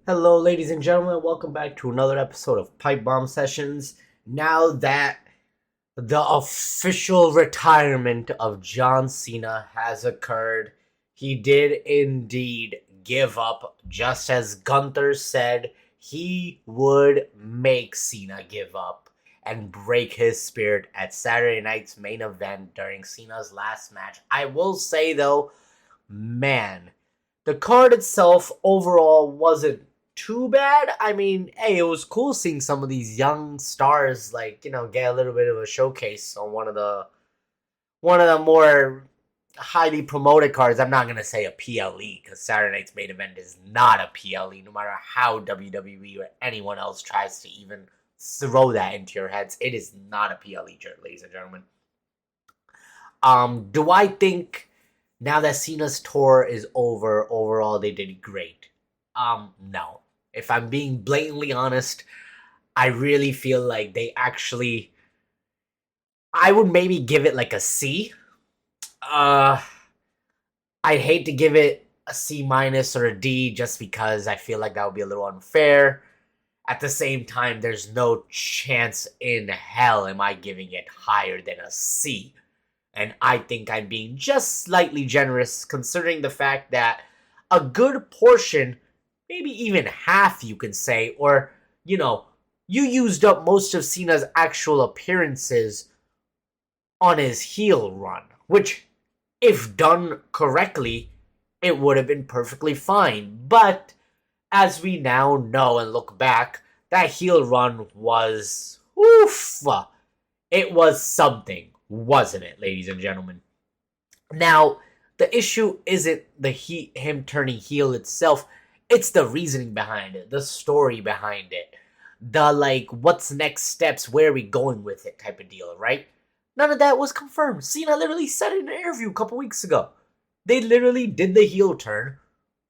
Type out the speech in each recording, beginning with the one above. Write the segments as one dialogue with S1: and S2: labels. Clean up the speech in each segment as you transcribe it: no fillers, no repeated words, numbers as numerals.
S1: Hello, ladies and gentlemen. Welcome back to another episode of Pipe Bomb Sessions. Now that the official retirement of John Cena has occurred, he did indeed give up, just as Gunther said he would make Cena give up and break his spirit at Saturday night's main event during Cena's last match. I will say, though, man, the card itself overall wasn't too bad. I mean, hey, it was cool seeing some of these young stars get a little bit of a showcase on one of the more highly promoted cards. I'm not gonna say a PLE because Saturday Night's main event is not a PLE, no matter how WWE or anyone else tries to even throw that into your heads. It is not a PLE, ladies and gentlemen. Do I think now that Cena's tour is over, overall they did great? No. If I'm being blatantly honest, I really feel like they actually. I would maybe give it like a C. Uh, I'd hate to give it a C minus or a D just because I feel like that would be a little unfair. At the same time, there's no chance in hell am I giving it higher than a C. And I think I'm being just slightly generous considering the fact that a good portion, maybe even half you can say, or, you used up most of Cena's actual appearances on his heel run, which, if done correctly, it would have been perfectly fine. But as we now know and look back, that heel run was oof. It was something, wasn't it, ladies and gentlemen? Now, the issue isn't him turning heel itself. It's the reasoning behind it, the story behind it, the what's next steps, where are we going with it type of deal, right? None of that was confirmed. Cena literally said it in an interview a couple weeks ago. They literally did the heel turn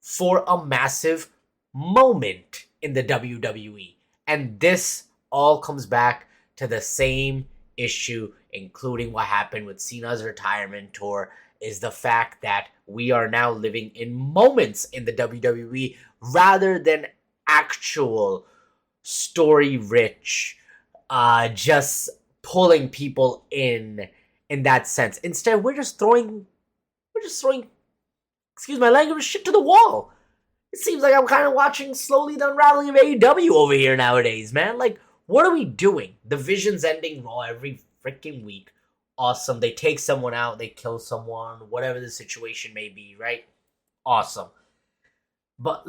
S1: for a massive moment in the WWE. And this all comes back to the same issue, including what happened with Cena's retirement tour, is the fact that we are now living in moments in the WWE rather than actual story-rich, just pulling people in that sense. Instead, we're just throwing, excuse my language, shit to the wall. It seems like I'm kind of watching slowly the unraveling of AEW over here nowadays, man. Like, what are we doing? Division's ending Raw every freaking week. Awesome. They take someone out, they kill someone, whatever the situation may be, right? Awesome. But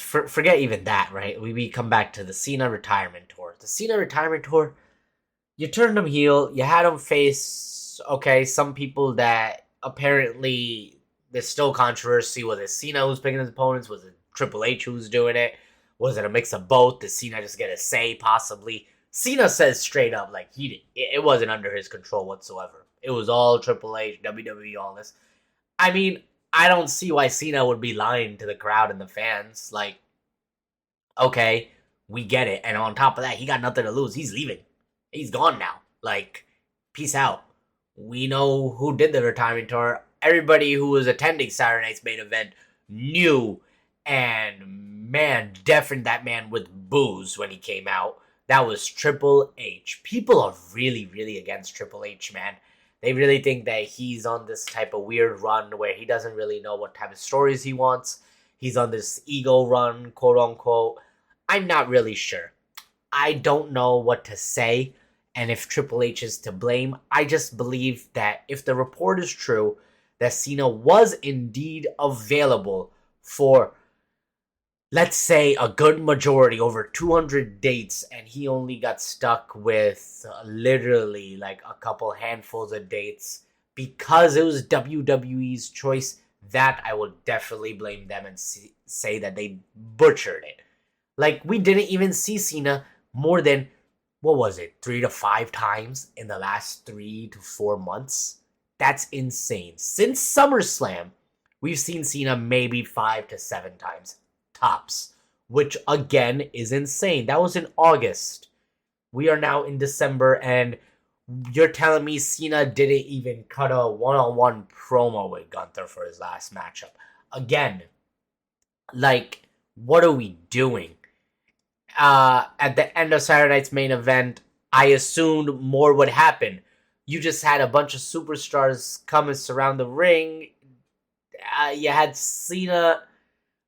S1: forget even that, right? We come back to the Cena retirement tour. The Cena retirement tour, you turned him heel, you had him face, okay, some people that apparently there's still controversy. Was it Cena who's picking his opponents? Was it Triple H who's doing it? Was it a mix of both? Did Cena just get a say, possibly? Cena says straight up, it wasn't under his control whatsoever. It was all Triple H, WWE, all this. I mean, I don't see why Cena would be lying to the crowd and the fans. Okay, we get it. And on top of that, he got nothing to lose. He's leaving. He's gone now. Peace out. We know who did the retirement tour. Everybody who was attending Saturday Night's main event knew and, man, deafened that man with booze when he came out. That was Triple H. People are really, really against Triple H, man. They really think that he's on this type of weird run where he doesn't really know what type of stories he wants. He's on this ego run, quote unquote. I'm not really sure. I don't know what to say, and if Triple H is to blame. I just believe that if the report is true, that Cena was indeed available for, let's say, a good majority, over 200 dates, and he only got stuck with literally a couple handfuls of dates because it was WWE's choice, that I will definitely blame them and say that they butchered it. We didn't even see Cena more than, what was it, 3 to 5 times in the last 3 to 4 months? That's insane. Since SummerSlam, we've seen Cena maybe 5 to 7 times. Tops. Which, again, is insane. That was in August. We are now in December, and you're telling me Cena didn't even cut a one-on-one promo with Gunther for his last matchup. Again, Like, what are we doing? At the end of Saturday night's main event, I assumed more would happen. You just had a bunch of superstars come and surround the ring. You had Cena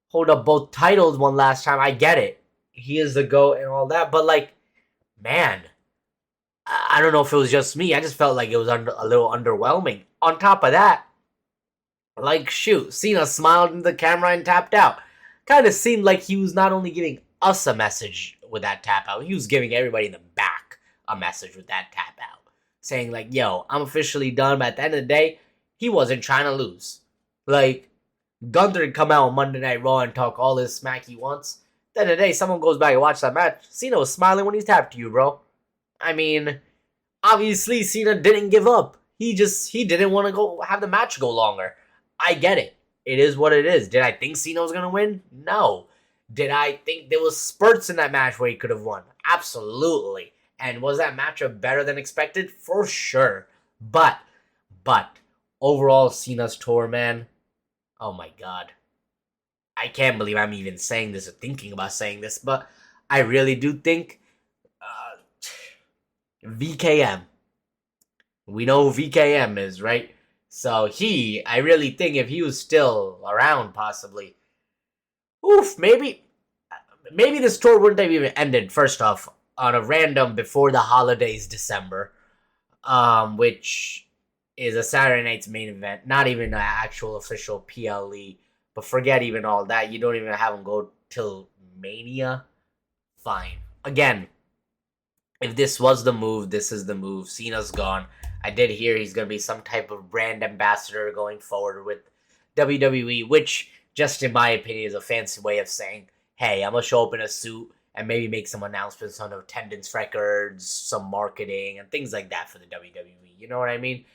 S1: hold up both titles one last time. I get it. He is the GOAT and all that. But, like, man, I don't know if it was just me. I just felt like it was a little underwhelming. On top of that, like, shoot, Cena smiled into the camera and tapped out. Kind of seemed like he was not only giving us a message with that tap out, he was giving everybody in the back a message with that tap out. Saying, like, yo, I'm officially done. But at the end of the day, he wasn't trying to lose. Like, Gunther can come out on Monday Night Raw and talk all this smack he wants. At the end of the day, someone goes back and watch that match. Cena was smiling when he tapped you, bro. I mean, obviously Cena didn't give up. He didn't want to go have the match go longer. I get it. It is what it is. Did I think Cena was gonna win? No. Did I think there was spurts in that match where he could have won? Absolutely. And was that matchup better than expected? For sure. But overall, Cena's tour, man. Oh my god. I can't believe I'm even saying this or thinking about saying this, but I really do think VKM. We know who VKM is, right? So I really think if he was still around, possibly, maybe this tour wouldn't have even ended. First off, on a random before the holidays, December, which is a Saturday night's main event, not even an actual official PLE. But forget even all that. You don't even have him go till Mania. Fine. Again, if this was the move, this is the move. Cena's gone. I did hear he's going to be some type of brand ambassador going forward with WWE, which, just in my opinion, is a fancy way of saying, hey, I'm going to show up in a suit and maybe make some announcements on attendance records, some marketing, and things like that for the WWE. You know what I mean?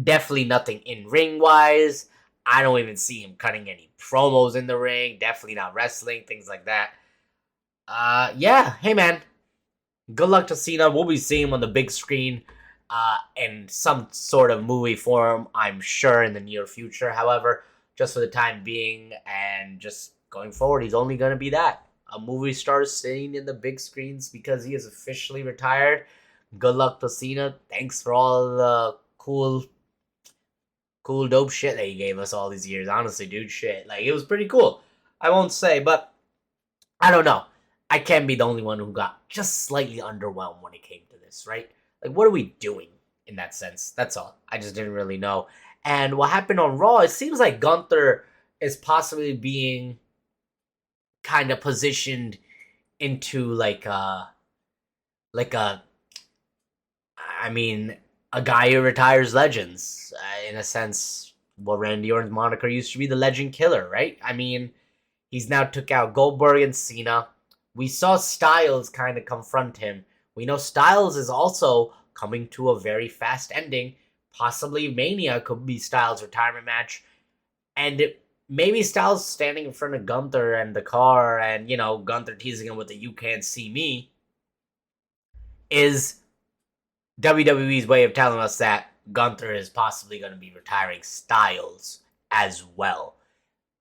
S1: Definitely nothing in-ring wise. I don't even see him cutting any promos in the ring. Definitely not wrestling, things like that. Yeah, hey man. Good luck to Cena. We'll be seeing him on the big screen in some sort of movie form, I'm sure, in the near future. However, just for the time being and just going forward, he's only going to be that. A movie star sitting in the big screens because he is officially retired. Good luck to Cena. Thanks for all the cool, dope shit that he gave us all these years. Honestly, dude, shit. Like, it was pretty cool. I won't say, but I don't know. I can't be the only one who got just slightly underwhelmed when it came to this, right? Like, what are we doing in that sense? That's all. I just didn't really know. And what happened on Raw, it seems like Gunther is possibly being kind of positioned into like a I mean, a guy who retires legends. In a sense, well, Randy Orton's moniker used to be the Legend Killer, right? I mean, he's now took out Goldberg and Cena. We saw Styles kind of confront him. We know Styles is also coming to a very fast ending. Possibly Mania could be Styles' retirement match. And maybe Styles standing in front of Gunther and the car and, Gunther teasing him with the "you can't see me" is WWE's way of telling us that Gunther is possibly going to be retiring Styles as well.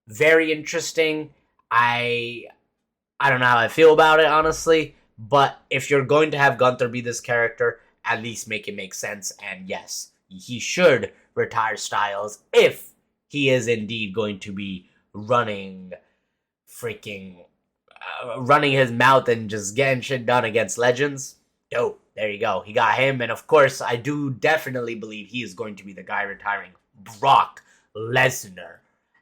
S1: Very interesting. I don't know how I feel about it, honestly. But if you're going to have Gunther be this character, at least make it make sense. And yes, he should retire Styles if he is indeed going to be running his mouth and just getting shit done against legends. Dope. There you go. He got him. And of course, I do definitely believe he is going to be the guy retiring Brock Lesnar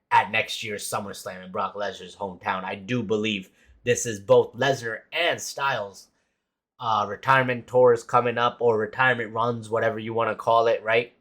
S1: at next year's SummerSlam in Brock Lesnar's hometown. I do believe this is both Lesnar and Styles' retirement tours coming up, or retirement runs, whatever you want to call it, right?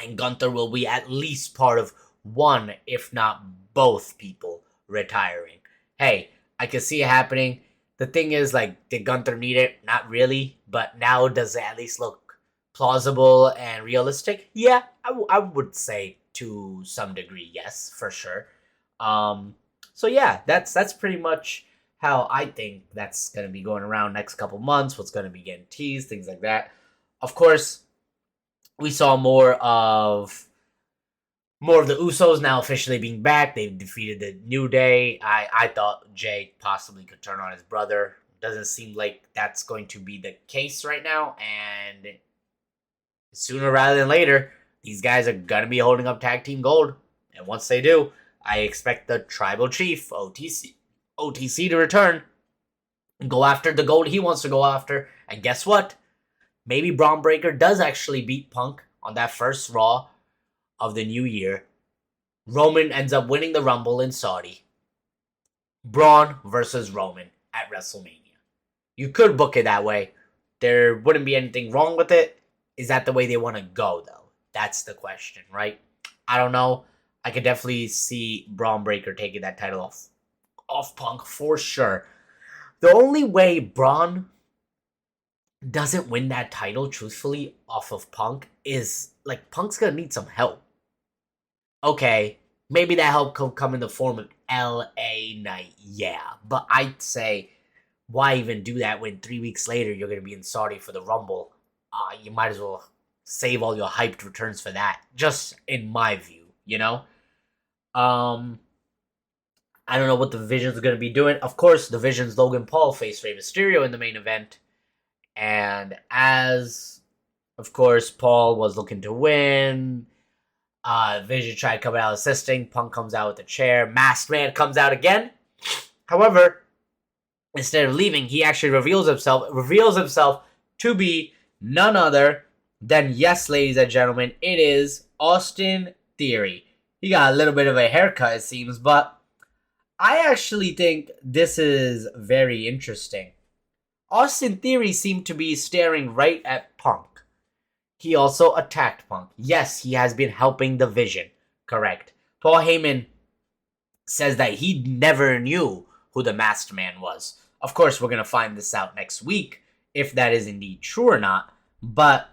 S1: And Gunther will be at least part of one, if not both people retiring. Hey, I can see it happening. The thing is, like, did Gunther need it? Not really. But now, does it at least look plausible and realistic? Yeah, I would say to some degree, yes, for sure. So yeah, that's pretty much how I think that's going to be going around next couple months, what's going to be getting teased, things like that. Of course, we saw more of More of the Usos now officially being back. They've defeated the New Day. I thought Jay possibly could turn on his brother. Doesn't seem like that's going to be the case right now. And sooner rather than later, these guys are going to be holding up tag team gold. And once they do, I expect the tribal chief, OTC to return and go after the gold he wants to go after. And guess what? Maybe Braun Breaker does actually beat Punk on that first Raw of the new year. Roman ends up winning the Rumble in Saudi. Braun versus Roman at WrestleMania. You could book it that way. There wouldn't be anything wrong with it. Is that the way they want to go, though? That's the question, right? I don't know. I could definitely see Braun Breaker taking that title off Punk for sure. The only way Braun doesn't win that title, truthfully, off of Punk is, like, Punk's gonna need some help. Okay, maybe that help could come in the form of LA Knight, yeah. But I'd say, why even do that when 3 weeks later you're gonna be in Saudi for the Rumble? You might as well save all your hyped returns for that. Just in my view, you know? I don't know what the Vision's gonna be doing. Of course, the Vision's Logan Paul faced Rey Mysterio in the main event. And as, of course, Paul was looking to win, Vision tried coming out assisting. Punk comes out with a chair. Masked Man comes out again. However, instead of leaving, he actually reveals himself to be none other than, yes, ladies and gentlemen, it is Austin Theory. He got a little bit of a haircut, it seems, but I actually think this is very interesting. Austin Theory seemed to be staring right at Punk. He also attacked Punk. Yes, he has been helping the Vision. Correct. Paul Heyman says that he never knew who the Masked Man was. Of course, we're going to find this out next week, if that is indeed true or not. But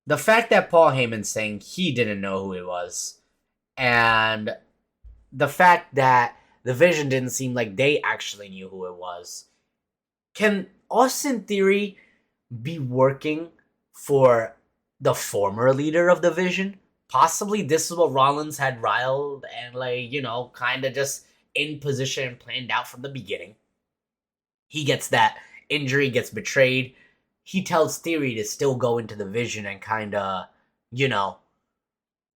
S1: the fact that Paul Heyman's saying he didn't know who it was, and the fact that the Vision didn't seem like they actually knew who it was, can Austin Theory be working for the former leader of the Vision? Possibly this is what Rollins had riled and, like, you know, kind of just in position and planned out from the beginning. He gets that injury, gets betrayed. He tells Theory to still go into the Vision and kind of, you know,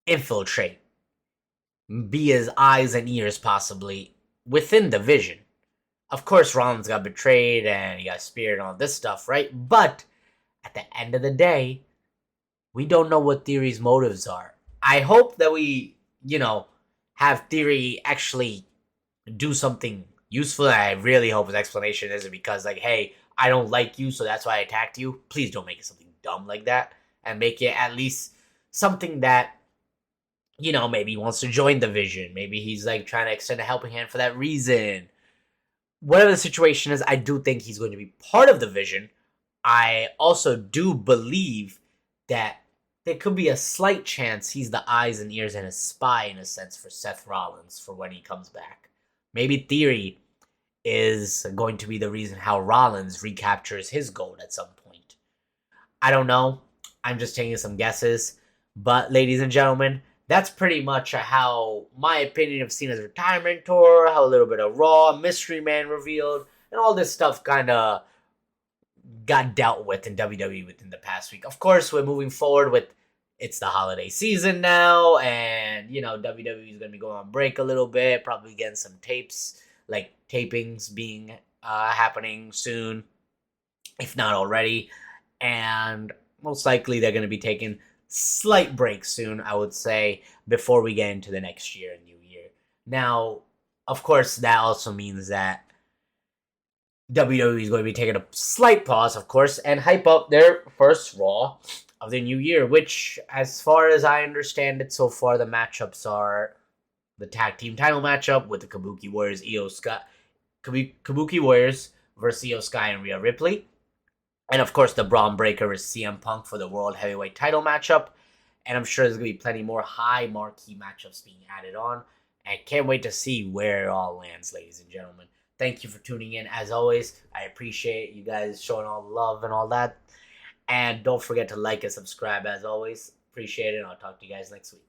S1: infiltrate. Be his eyes and ears, possibly, within the Vision. Of course, Rollins got betrayed and he got speared and all this stuff, right? But at the end of the day, we don't know what Theory's motives are. I hope that we, you know, have Theory actually do something useful. I really hope his explanation isn't because, like, hey, I don't like you, so that's why I attacked you. Please don't make it something dumb like that. And make it at least something that, you know, maybe he wants to join the Vision. Maybe he's, like, trying to extend a helping hand for that reason. Whatever the situation is, I do think he's going to be part of the Vision. I also do believe that there could be a slight chance he's the eyes and ears and a spy, in a sense, for Seth Rollins for when he comes back. Maybe Theory is going to be the reason how Rollins recaptures his gold at some point. I don't know. I'm just taking some guesses. But, ladies and gentlemen, that's pretty much how my opinion of Cena's retirement tour, how a little bit of Raw, Mystery Man revealed, and all this stuff kind of got dealt with in WWE within the past week. Of course, we're moving forward with it's the holiday season now, and, you know, WWE is going to be going on break a little bit, probably getting some tapings being happening soon, if not already, and most likely they're going to be taking slight break soon, I would say, before we get into the next year and new year. Now, of course, that also means that WWE is going to be taking a slight pause, of course, and hype up their first Raw of the new year, which, as far as I understand it so far, the matchups are the tag team title matchup with the Kabuki Warriors, Kabuki Warriors versus Io Sky and Rhea Ripley. And, of course, the Braun Breaker versus CM Punk for the World Heavyweight title matchup. And I'm sure there's going to be plenty more high marquee matchups being added on. And can't wait to see where it all lands, ladies and gentlemen. Thank you for tuning in. As always, I appreciate you guys showing all the love and all that. And don't forget to like and subscribe, as always. Appreciate it. I'll talk to you guys next week.